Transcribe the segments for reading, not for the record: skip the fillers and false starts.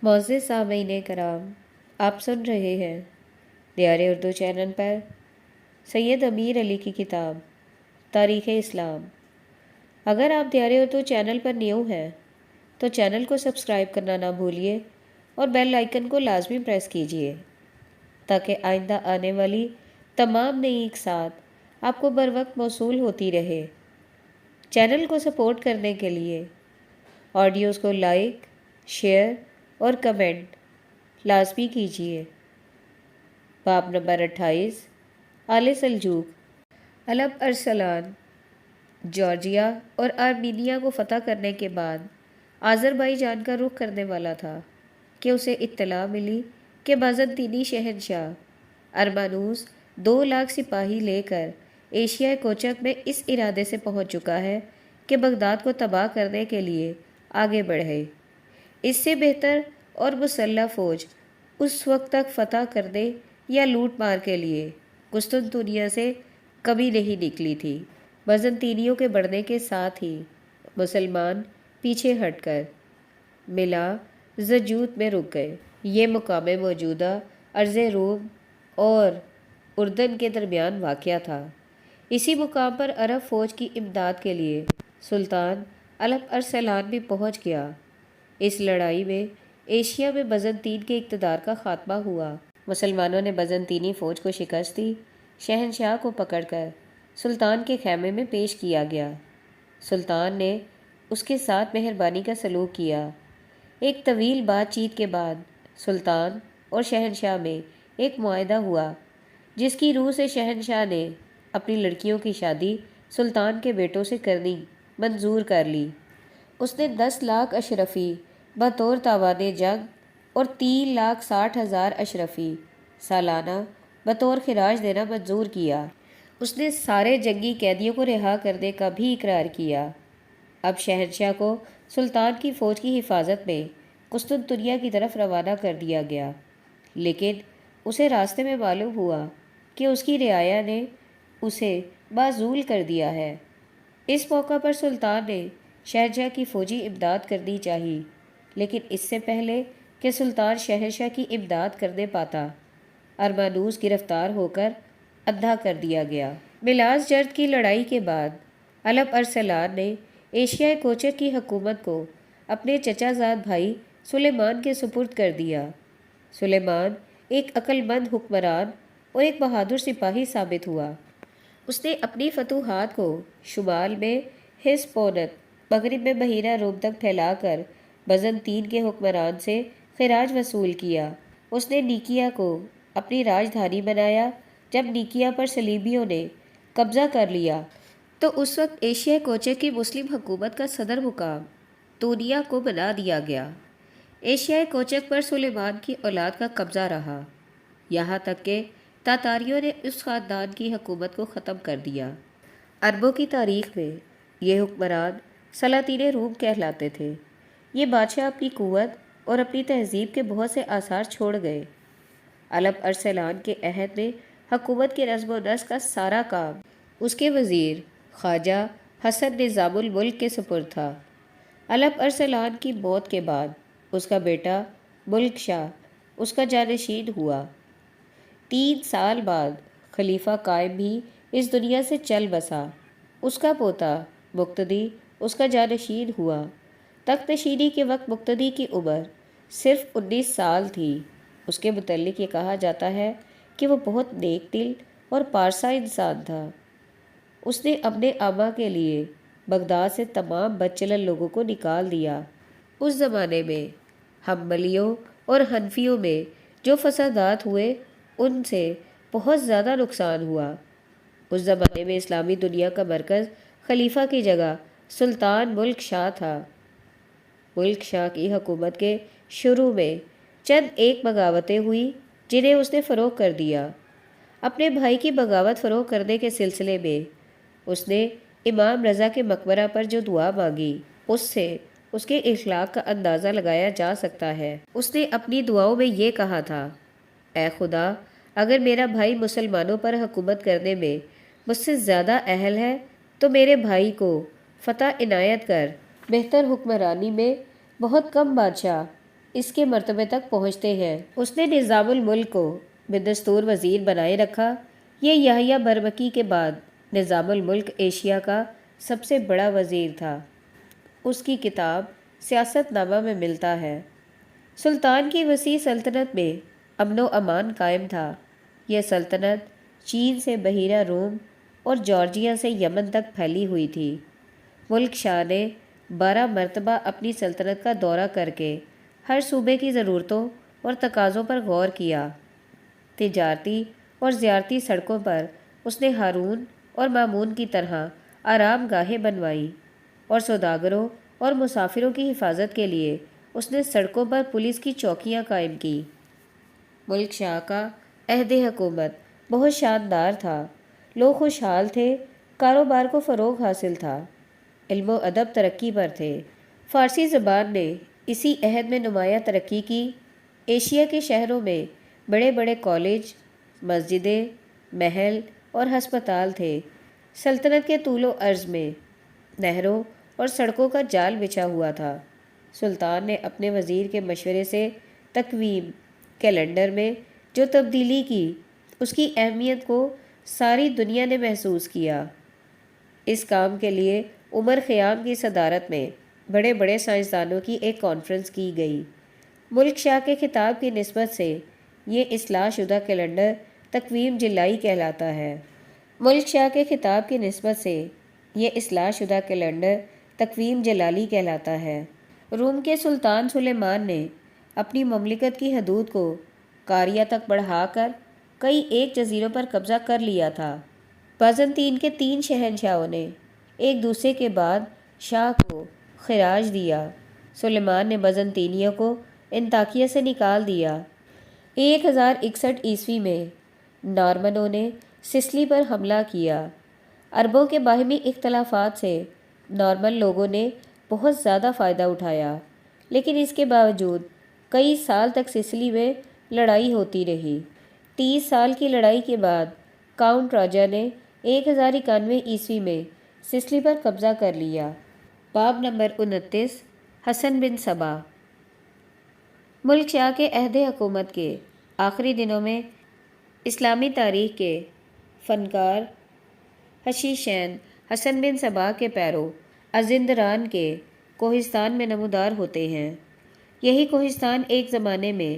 معزز سامعین کرام، آپ سن رہے ہیں دیار اردو چینل پر سید امیر علی کی کتاب تاریخ اسلام۔ اگر آپ دیار اردو چینل پر نیو ہیں تو چینل کو سبسکرائب کرنا نہ بھولیے اور بیل آئیکن کو لازمی پریس کیجیے تاکہ آئندہ آنے والی تمام نئی اقساط آپ کو بر وقت موصول ہوتی رہے۔ چینل کو سپورٹ کرنے کے لیے آڈیوز کو لائک، شیئر اور کمنٹ لازمی کیجیے۔ باب نمبر 28، آل سلجوق۔ الپ ارسلان جارجیا اور آرمینیا کو فتح کرنے کے بعد آذربائیجان کا رخ کرنے والا تھا کہ اسے اطلاع ملی کہ بازنطینی شہنشاہ ارمانوس 2 لاکھ سپاہی لے کر ایشیائے کوچک میں اس ارادے سے پہنچ چکا ہے کہ بغداد کو تباہ کرنے کے لیے آگے بڑھے۔ اس سے بہتر اور مسلح فوج اس وقت تک فتح کرنے یا لوٹ مار کے لیے قسطنطنیہ سے کبھی نہیں نکلی تھی۔ بازنطینیوں کے بڑھنے کے ساتھ ہی مسلمان پیچھے ہٹ کر ملا زجوت میں رک گئے۔ یہ مقام موجودہ ارض روم اور اردن کے درمیان واقع تھا۔ اسی مقام پر عرب فوج کی امداد کے لیے سلطان الپ ارسلان بھی پہنچ گیا۔ اس لڑائی میں ایشیا میں بازنطین کے اقتدار کا خاتمہ ہوا۔ مسلمانوں نے بازنطینی فوج کو شکست دی۔ شہنشاہ کو پکڑ کر سلطان کے خیمے میں پیش کیا گیا۔ سلطان نے اس کے ساتھ مہربانی کا سلوک کیا۔ ایک طویل بات چیت کے بعد سلطان اور شہنشاہ میں ایک معاہدہ ہوا جس کی روح سے شہنشاہ نے اپنی لڑکیوں کی شادی سلطان کے بیٹوں سے کرنی منظور کر لی۔ اس نے 10 لاکھ اشرفی بطور تاوان جنگ اور 3,60,000 اشرفی سالانہ بطور خراج دینا منظور کیا۔ اس نے سارے جنگی قیدیوں کو رہا کرنے کا بھی اقرار کیا۔ اب شہنشاہ کو سلطان کی فوج کی حفاظت میں قسطنطنیہ کی طرف روانہ کر دیا گیا، لیکن اسے راستے میں معلوم ہوا کہ اس کی رعایا نے اسے معزول کر دیا ہے۔ اس موقع پر سلطان نے شہنشاہ کی فوجی امداد کرنی چاہی، لیکن اس سے پہلے کہ سلطان شہنشاہ کی امداد کرنے پاتا، ارمانوس گرفتار ہو کر اندھا کر دیا گیا۔ ملاز جرد کی لڑائی کے بعد الپ ارسلان نے ایشیائے کوچک کی حکومت کو اپنے چچا زاد بھائی سلیمان کے سپرد کر دیا۔ سلیمان ایک عقل مند حکمران اور ایک بہادر سپاہی ثابت ہوا۔ اس نے اپنی فتوحات کو شمال میں ہیسپونت، مغرب میں بحیرہ روم تک پھیلا کر بازنطین کے حکمران سے خراج وصول کیا۔ اس نے نیکیا کو اپنی راجدھانی بنایا۔ جب نیکیا پر صلیبیوں نے قبضہ کر لیا تو اس وقت ایشیا کوچک کی مسلم حکومت کا صدر مقام تونیا کو بنا دیا گیا۔ ایشیا کوچک پر سلیمان کی اولاد کا قبضہ رہا، یہاں تک کہ تاتاریوں نے اس خاندان کی حکومت کو ختم کر دیا۔ عربوں کی تاریخ میں یہ حکمران سلاطین روم کہلاتے تھے۔ یہ بادشاہ اپنی قوت اور اپنی تہذیب کے بہت سے آثار چھوڑ گئے۔ الپ ارسلان کے عہد میں حکومت کے نظم و نسق کا سارا کام اس کے وزیر خواجہ حسن نظام الملک کے سپرد تھا۔ الپ ارسلان کی موت کے بعد اس کا بیٹا ملک شاہ اس کا جانشین ہوا۔ 3 سال بعد خلیفہ قائم بھی اس دنیا سے چل بسا۔ اس کا پوتا مقتدی اس کا جانشین ہوا۔ تخت نشینی کے وقت مقتدی کی عمر صرف 19 سال تھی۔ اس کے متعلق یہ کہا جاتا ہے کہ وہ بہت نیک دل اور پارسا انسان تھا۔ اس نے اپنے عامہ کے لیے بغداد سے تمام بدچلن لوگوں کو نکال دیا۔ اس زمانے میں حنبلیوں اور حنفیوں میں جو فسادات ہوئے ان سے بہت زیادہ نقصان ہوا۔ اس زمانے میں اسلامی دنیا کا مرکز خلیفہ کی جگہ سلطان ملک شاہ تھا۔ ملک شاہ کی حکومت کے شروع میں چند ایک بغاوتیں ہوئی جنہیں اس نے فروغ کر دیا۔ اپنے بھائی کی بغاوت فروغ کرنے کے سلسلے میں اس نے امام رضا کے مقبرہ پر جو دعا مانگی اس سے اس کے اخلاق کا اندازہ لگایا جا سکتا ہے۔ اس نے اپنی دعاؤں میں یہ کہا تھا: اے خدا، اگر میرا بھائی مسلمانوں پر حکومت کرنے میں مجھ سے زیادہ اہل ہے تو میرے بھائی کو فتح عنایت کر۔ بہتر حکمرانی میں بہت کم بادشاہ اس کے مرتبے تک پہنچتے ہیں۔ اس نے نظام الملک کو بدستور وزیر بنائے رکھا۔ یہ یحییٰ برمکی کے بعد نظام الملک ایشیا کا سب سے بڑا وزیر تھا۔ اس کی کتاب سیاست نامہ میں ملتا ہے، سلطان کی وسیع سلطنت میں امن و امان قائم تھا۔ یہ سلطنت چین سے بحیرہ روم اور جارجیا سے یمن تک پھیلی ہوئی تھی۔ ملک شاہ نے 12 مرتبہ اپنی سلطنت کا دورہ کر کے ہر صوبے کی ضرورتوں اور تقاضوں پر غور کیا۔ تجارتی اور زیارتی سڑکوں پر اس نے ہارون اور مامون کی طرح آرام گاہیں بنوائی، اور سوداگروں اور مسافروں کی حفاظت کے لیے اس نے سڑکوں پر پولیس کی چوکیاں قائم کی۔ ملک شاہ کا عہد حکومت بہت شاندار تھا۔ لوگ خوشحال تھے، کاروبار کو فروغ حاصل تھا، علم و ادب ترقی پر تھے۔ فارسی زبان نے اسی عہد میں نمایاں ترقی کی۔ ایشیا کے شہروں میں بڑے بڑے کالج، مسجدیں، محل اور ہسپتال تھے۔ سلطنت کے طول و عرض میں نہروں اور سڑکوں کا جال بچھا ہوا تھا۔ سلطان نے اپنے وزیر کے مشورے سے تقویم کیلنڈر میں جو تبدیلی کی، اس کی اہمیت کو ساری دنیا نے محسوس کیا۔ اس کام کے لیے عمر خیام کی صدارت میں بڑے بڑے سائنسدانوں کی ایک کانفرنس کی گئی۔ ملک شاہ کے خطاب کی نسبت سے یہ اصلاح شدہ کیلنڈر تقویم جلائی کہلاتا ہے۔ ملک شاہ کے خطاب کی نسبت سے یہ اصلاح شدہ کیلنڈر تقویم جلالی کہلاتا ہے۔ روم کے سلطان سلیمان نے اپنی مملکت کی حدود کو کاریا تک بڑھا کر کئی ایک جزیروں پر قبضہ کر لیا تھا۔ بازنطین کے 3 شہنشاہوں نے ایک دوسرے کے بعد شاہ کو خراج دیا۔ سلیمان نے بازنطینیوں کو انطاکیہ سے نکال دیا۔ 1061 عیسوی میں نارمنوں نے سسلی پر حملہ کیا۔ عربوں کے باہمی اختلافات سے نارمن لوگوں نے بہت زیادہ فائدہ اٹھایا، لیکن اس کے باوجود کئی سال تک سسلی میں لڑائی ہوتی رہی۔ 30 سال کی لڑائی کے بعد کاؤنٹ راجا نے 1091 عیسوی میں سسلی پر قبضہ کر لیا۔ باب نمبر 29 حسن بن صبا۔ ملک شاہ کے عہد حکومت کے آخری دنوں میں اسلامی تاریخ کے فنکار حشیشین حسن بن صبا کے پیرو ازندران کے کوہستان میں نمودار ہوتے ہیں۔ یہی کوہستان ایک زمانے میں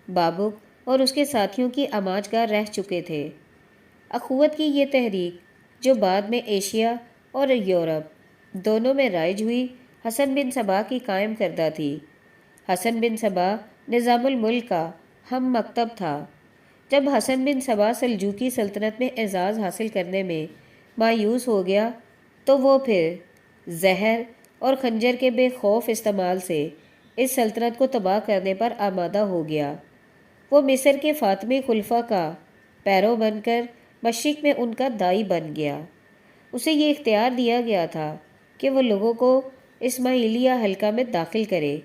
بابک اور اس کے ساتھیوں کی آماج گاہ رہ چکے تھے۔ اخوت کی یہ تحریک جو بعد میں ایشیا اور یورپ دونوں میں رائج ہوئی، حسن بن صبا کی قائم کردہ تھی۔ حسن بن صبا نظام الملک کا ہم مکتب تھا۔ جب حسن بن صبا سلجوقی سلطنت میں اعزاز حاصل کرنے میں مایوس ہو گیا تو وہ پھر زہر اور خنجر کے بے خوف استعمال سے اس سلطنت کو تباہ کرنے پر آمادہ ہو گیا۔ وہ مصر کے فاطمی خلفاء کا پیرو بن کر مشرق میں ان کا داعی بن گیا۔ اسے یہ اختیار دیا گیا تھا کہ وہ لوگوں کو اسماعیلیہ حلقہ میں داخل کرے۔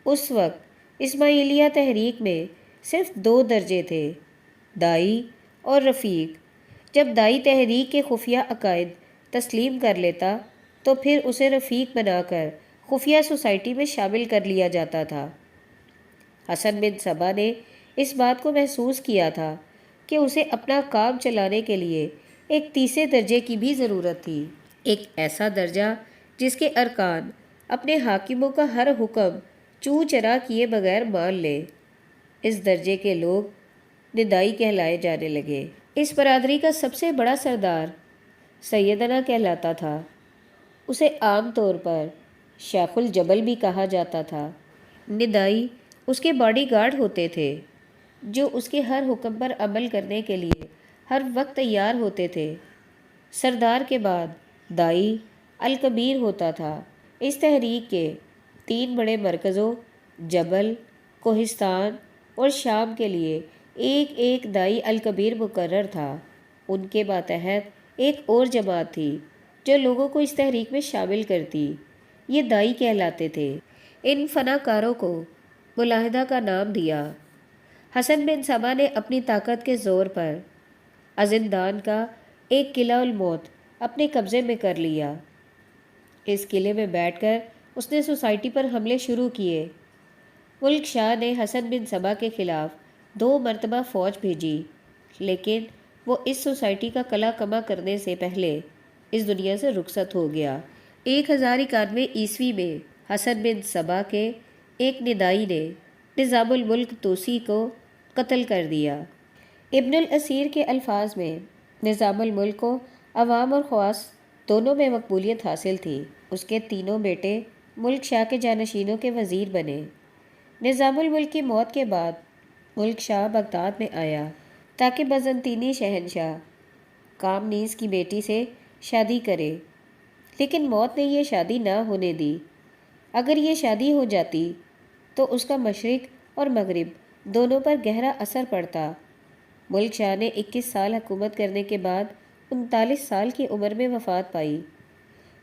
اس وقت اسماعیلیہ تحریک میں صرف 2 درجے تھے، داعی اور رفیق۔ جب داعی تحریک کے خفیہ عقائد تسلیم کر لیتا تو پھر اسے رفیق بنا کر خفیہ سوسائٹی میں شامل کر لیا جاتا تھا۔ حسن بن صبا نے اس بات کو محسوس کیا تھا کہ اسے اپنا کام چلانے کے لیے ایک تیسرے درجے کی بھی ضرورت تھی، ایک ایسا درجہ جس کے ارکان اپنے حاکموں کا ہر حکم چوں چرا کیے بغیر مان لے۔ اس درجے کے لوگ ندائی کہلائے جانے لگے۔ اس برادری کا سب سے بڑا سردار سیدنا کہلاتا تھا۔ اسے عام طور پر شیخ الجبل بھی کہا جاتا تھا۔ ندائی اس کے باڈی گارڈ ہوتے تھے جو اس کے ہر حکم پر عمل کرنے کے لیے ہر وقت تیار ہوتے تھے۔ سردار کے بعد داعی الکبیر ہوتا تھا۔ اس تحریک کے 3 بڑے مرکزوں جبل، کوہستان اور شام کے لیے ایک ایک داعی الکبیر مقرر تھا۔ ان کے ماتحت ایک اور جماعت تھی جو لوگوں کو اس تحریک میں شامل کرتی، یہ داعی کہلاتے تھے۔ ان فناکاروں کو ملاحدہ کا نام دیا۔ حسن بن صبا نے اپنی طاقت کے زور پر ازندان کا ایک قلعہ الموت اپنے قبضے میں کر لیا۔ اس قلعے میں بیٹھ کر اس نے سوسائٹی پر حملے شروع کیے۔ ملک شاہ نے حسن بن صبا کے خلاف 2 مرتبہ فوج بھیجی، لیکن وہ اس سوسائٹی کا کلا کما کرنے سے پہلے اس دنیا سے رخصت ہو گیا۔ 1091 میں حسن بن صبا کے ایک ندائی نے نظام الملک توسی کو قتل کر دیا۔ ابن الاسیر کے الفاظ میں نظام الملک کو عوام اور خواص دونوں میں مقبولیت حاصل تھی۔ اس کے تینوں بیٹے ملک شاہ کے جانشینوں کے وزیر بنے۔ نظام الملک کی موت کے بعد ملک شاہ بغداد میں آیا تاکہ بزنطینی شہنشاہ کامنیز کی بیٹی سے شادی کرے، لیکن موت نے یہ شادی نہ ہونے دی۔ اگر یہ شادی ہو جاتی تو اس کا مشرق اور مغرب دونوں پر گہرا اثر پڑتا۔ ملک شاہ نے 21 سال حکومت کرنے کے بعد 39 سال کی عمر میں وفات پائی۔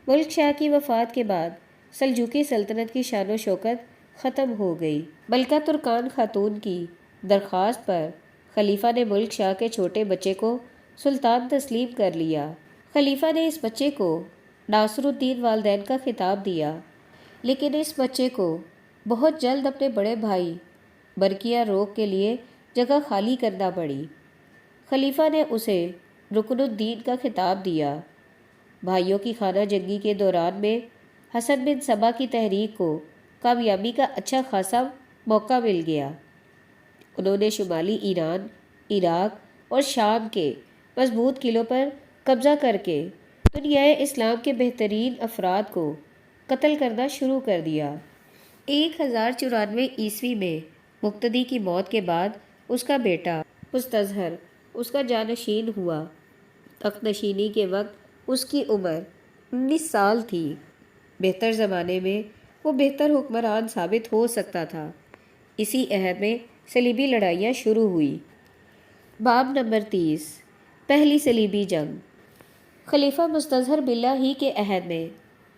ملک شاہ کی وفات کے بعد سلجوقی سلطنت کی شان و شوکت ختم ہو گئی۔ ملکہ ترکان خاتون کی درخواست پر خلیفہ نے ملک شاہ کے چھوٹے بچے کو سلطان تسلیم کر لیا۔ خلیفہ نے اس بچے کو ناصر الدین والدین کا خطاب دیا، لیکن اس بچے کو بہت جلد اپنے بڑے بھائی برقیہ روگ کے لیے جگہ خالی کرنا پڑی۔ خلیفہ نے اسے رکن الدین کا خطاب دیا۔ بھائیوں کی خانہ جنگی کے دوران میں حسن بن صبا کی تحریک کو کامیابی کا اچھا خاصا موقع مل گیا۔ انہوں نے شمالی ایران، عراق اور شام کے مضبوط قلعوں پر قبضہ کر کے دنیائے اسلام کے بہترین افراد کو قتل کرنا شروع کر دیا۔ 1094 میں مقتدی کی موت کے بعد اس کا بیٹا مستظہر اس کا جانشین ہوا۔ تخت نشینی کے وقت اس کی عمر 19 سال تھی۔ بہتر زمانے میں وہ بہتر حکمران ثابت ہو سکتا تھا۔ اسی عہد میں صلیبی لڑائیاں شروع ہوئی۔ باب نمبر 30 پہلی صلیبی جنگ۔ خلیفہ مستظہر باللہ ہی کے عہد میں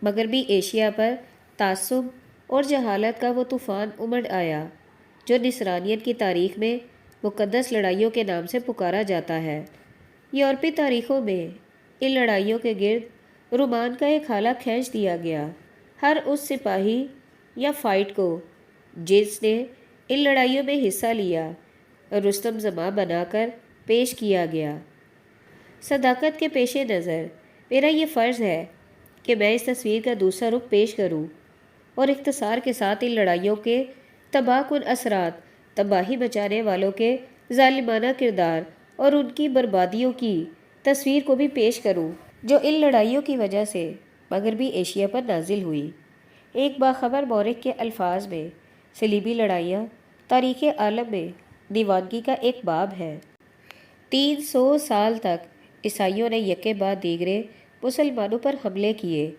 مغربی ایشیا پر تعصب اور جہالت کا وہ طوفان امڑ آیا جو نصرانیت کی تاریخ میں مقدس لڑائیوں کے نام سے پکارا جاتا ہے۔ یورپی تاریخوں میں ان لڑائیوں کے گرد رومان کا ایک حالہ کھینچ دیا گیا۔ ہر اس سپاہی یا فائٹ کو جس نے ان لڑائیوں میں حصہ لیا رستم زماں بنا کر پیش کیا گیا۔ صداقت کے پیش نظر میرا یہ فرض ہے کہ میں اس تصویر کا دوسرا رخ پیش کروں اور اختصار کے ساتھ ان لڑائیوں کے تباہ کن اثرات، تباہی مچانے والوں کے ظالمانہ کردار اور ان کی بربادیوں کی تصویر کو بھی پیش کروں جو ان لڑائیوں کی وجہ سے مغربی ایشیا پر نازل ہوئی۔ ایک باخبر مورخ کے الفاظ میں صلیبی لڑائیاں تاریخ عالم میں دیوانگی کا ایک باب ہے۔ 300 سال تک عیسائیوں نے یکے بعد دیگرے مسلمانوں پر حملے کیے،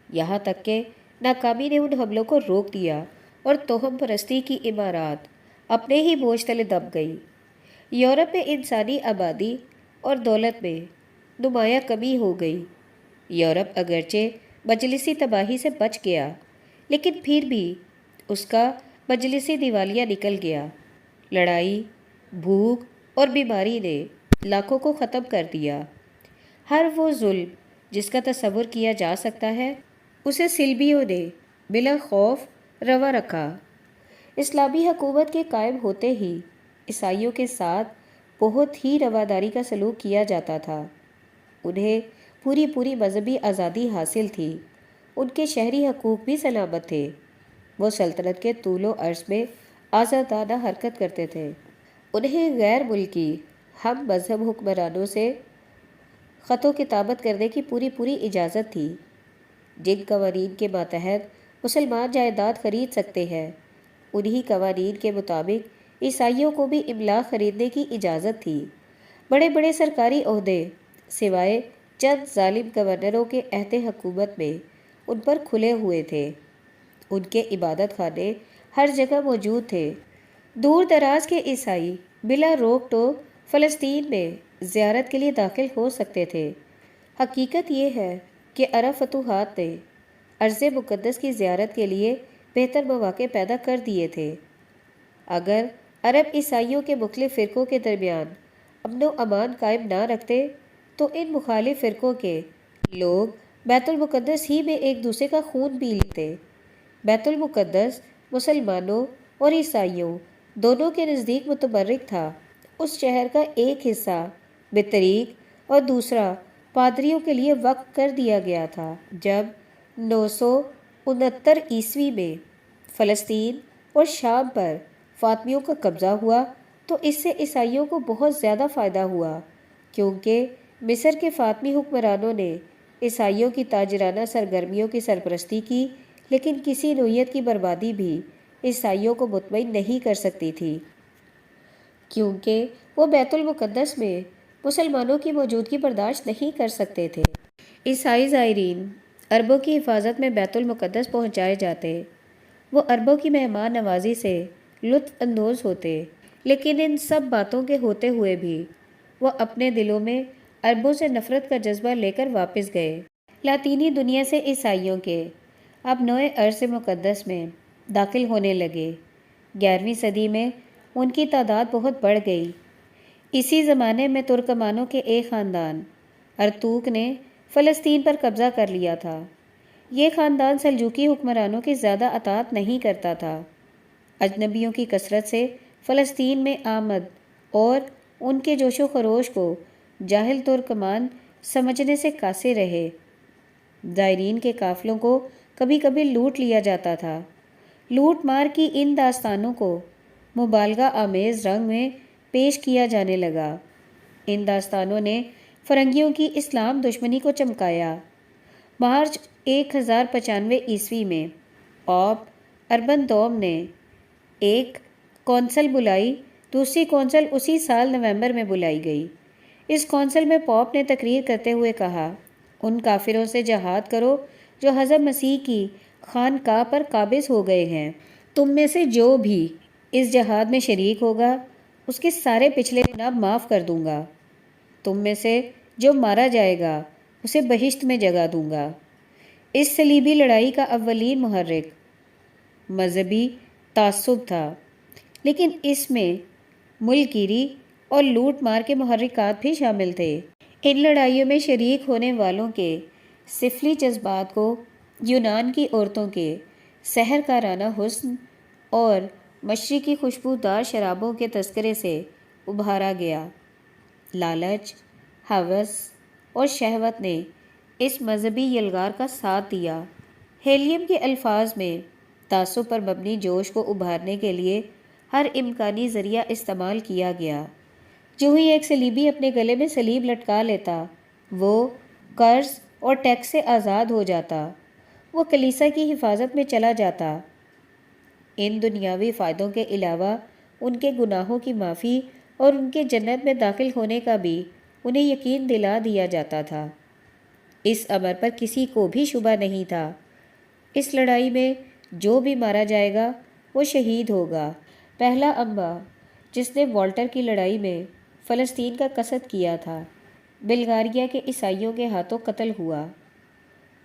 یہاں تک کہ ناکامی نے ان حملوں کو روک دیا اور توہم پرستی کی عمارات اپنے ہی بوجھ تلے دب گئی۔ یورپ میں انسانی آبادی اور دولت میں نمایاں کمی ہو گئی۔ یورپ اگرچہ مجلسی تباہی سے بچ گیا، لیکن پھر بھی اس کا مجلسی دیوالیہ نکل گیا۔ لڑائی، بھوک اور بیماری نے لاکھوں کو ختم کر دیا۔ ہر وہ ظلم جس کا تصور کیا جا سکتا ہے اسے صلیبیوں نے بلا خوف روا رکھا۔ اسلامی حکومت کے قائم ہوتے ہی عیسائیوں کے ساتھ بہت ہی رواداری کا سلوک کیا جاتا تھا۔ انہیں پوری مذہبی آزادی حاصل تھی، ان کے شہری حقوق بھی سلامت تھے۔ وہ سلطنت کے طول و عرض میں آزادانہ حرکت کرتے تھے۔ انہیں غیر ملکی ہم مذہب حکمرانوں سے خط و کتابت کرنے کی پوری اجازت تھی۔ جن قوانین کے ماتحت مسلمان جائیداد خرید سکتے ہیں، انہی قوانین کے مطابق عیسائیوں کو بھی املاک خریدنے کی اجازت تھی۔ بڑے سرکاری عہدے سوائے چند ظالم گورنروں کے عہد حکومت میں ان پر کھلے ہوئے تھے۔ ان کے عبادت خانے ہر جگہ موجود تھے۔ دور دراز کے عیسائی بلا روک ٹوک فلسطین میں زیارت کے لیے داخل ہو سکتے تھے۔ حقیقت یہ ہے کہ عرب فتوحات نے ارض مقدس کی زیارت کے لیے بہتر مواقع پیدا کر دیے تھے۔ اگر عرب عیسائیوں کے مختلف فرقوں کے درمیان امن و امان قائم نہ رکھتے تو ان مخالف فرقوں کے لوگ بیت المقدس ہی میں ایک دوسرے کا خون پی لیتے۔ بیت المقدس مسلمانوں اور عیسائیوں دونوں کے نزدیک متبرک تھا۔ اس شہر کا ایک حصہ بطریق اور دوسرا پادریوں کے لیے وقف کر دیا گیا تھا۔ جب 969 میں فلسطین اور شام پر فاطمیوں کا قبضہ ہوا تو اس سے عیسائیوں کو بہت زیادہ فائدہ ہوا، کیونکہ مصر کے فاطمی حکمرانوں نے عیسائیوں کی تاجرانہ سرگرمیوں کی سرپرستی کی، لیکن کسی نوعیت کی بربادی بھی عیسائیوں کو مطمئن نہیں کر سکتی تھی، کیونکہ وہ بیت المقدس میں مسلمانوں کی موجودگی برداشت نہیں کر سکتے تھے۔ عیسائی زائرین عربوں کی حفاظت میں بیت المقدس پہنچائے جاتے، وہ عربوں کی مہمان نوازی سے لطف اندوز ہوتے، لیکن ان سب باتوں کے ہوتے ہوئے بھی وہ اپنے دلوں میں عربوں سے نفرت کا جذبہ لے کر واپس گئے۔ لاطینی دنیا سے عیسائیوں کے اب نوئے عرص مقدس میں داخل ہونے لگے۔ 11ویں صدی میں ان کی تعداد بہت بڑھ گئی۔ اسی زمانے میں ترکمانوں کے ایک خاندان ارتوک نے فلسطین پر قبضہ کر لیا تھا۔ یہ خاندان سلجوقی حکمرانوں کی زیادہ اطاعت نہیں کرتا تھا۔ اجنبیوں کی کثرت سے فلسطین میں آمد اور ان کے جوش و خروش کو جاہل ترکمان سمجھنے سے قاصر رہے۔ زائرین کے قافلوں کو کبھی کبھی لوٹ لیا جاتا تھا۔ لوٹ مار کی ان داستانوں کو مبالغہ آمیز رنگ میں پیش کیا جانے لگا۔ ان داستانوں نے فرنگیوں کی اسلام دشمنی کو چمکایا۔ مارچ 1095 میں پوپ اربن دوم نے ایک کونسل بلائی۔ دوسری کونسل اسی سال نومبر میں بلائی گئی۔ اس کونسل میں پوپ نے تقریر کرتے ہوئے کہا، ان کافروں سے جہاد کرو جو حضرت مسیح کی خانقاہ پر قابض ہو گئے ہیں۔ تم میں سے جو بھی اس جہاد میں شریک ہوگا اس کے سارے پچھلے گناہ معاف کر دوں گا۔ تم میں سے جو مارا جائے گا اسے بہشت میں جگہ دوں گا۔ اس صلیبی لڑائی کا اولین محرک مذہبی تعصب تھا، لیکن اس میں ملک گیری اور لوٹ مار کے محرکات بھی شامل تھے۔ ان لڑائیوں میں شریک ہونے والوں کے سفلی جذبات کو یونان کی عورتوں کے سحر کارانہ حسن اور مشرقی خوشبودار شرابوں کے تذکرے سے ابھارا گیا۔ لالچ، ہوس اور شہوت نے اس مذہبی یلغار کا ساتھ دیا۔ ہیلیم کے الفاظ میں تعصب پر مبنی جوش کو ابھارنے کے لیے ہر امکانی ذریعہ استعمال کیا گیا۔ جو ہی ایک صلیبی اپنے گلے میں صلیب لٹکا لیتا وہ قرض اور ٹیکس سے آزاد ہو جاتا، وہ کلیسا کی حفاظت میں چلا جاتا۔ ان دنیاوی فائدوں کے علاوہ ان کے گناہوں کی معافی اور ان کے جنت میں داخل ہونے کا بھی انہیں یقین دلا دیا جاتا تھا۔ اس امر پر کسی کو بھی شبہ نہیں تھا۔ اس لڑائی میں جو بھی مارا جائے گا وہ شہید ہوگا۔ پہلا انبا جس نے والٹر کی لڑائی میں فلسطین کا قصد کیا تھا، بلغاریہ کے عیسائیوں کے ہاتھوں قتل ہوا۔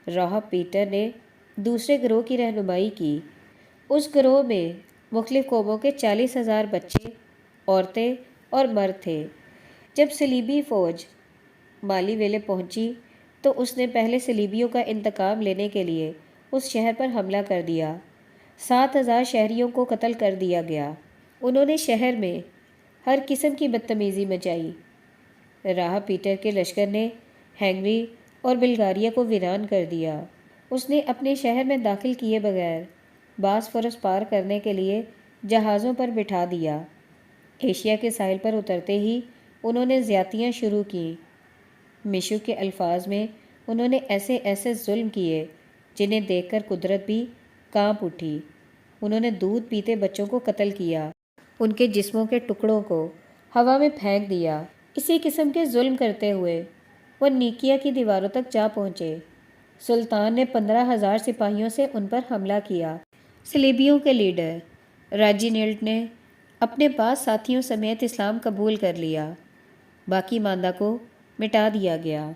راہب پیٹر نے دوسرے گروہ کی رہنمائی کی۔ اس گروہ میں مختلف قوموں کے 40,000 بچے، عورتیں اور مرد تھے۔ جب صلیبی فوج مالی ویلے پہنچی تو اس نے پہلے صلیبیوں کا انتقام لینے کے لیے اس شہر پر حملہ کر دیا۔ 7,000 شہریوں کو قتل کر دیا گیا۔ انہوں نے شہر میں ہر قسم کی بدتمیزی مچائی۔ راہب پیٹر کے لشکر نے ہنگری اور بلغاریہ کو ویران کر دیا۔ اس نے اپنے شہر میں داخل کیے بغیر باسفورس پار کرنے کے لیے جہازوں پر بٹھا دیا۔ ایشیا کے ساحل پر اترتے ہی انہوں نے زیادتیاں شروع کیں۔ مشو کے الفاظ میں انہوں نے ایسے ایسے ظلم کیے جنہیں دیکھ کر قدرت بھی کانپ اٹھی۔ انہوں نے دودھ پیتے بچوں کو قتل کیا، ان کے جسموں کے ٹکڑوں کو ہوا میں پھینک دیا۔ اسی قسم کے ظلم کرتے ہوئے وہ نیکیا کی دیواروں تک جا پہنچے۔ سلطان نے 15,000 سپاہیوں سے ان پر حملہ کیا۔ صلیبیوں کے لیڈر راجینیلٹ نے اپنے پاس ساتھیوں سمیت اسلام قبول کر لیا۔ باقی ماندہ کو مٹا دیا گیا۔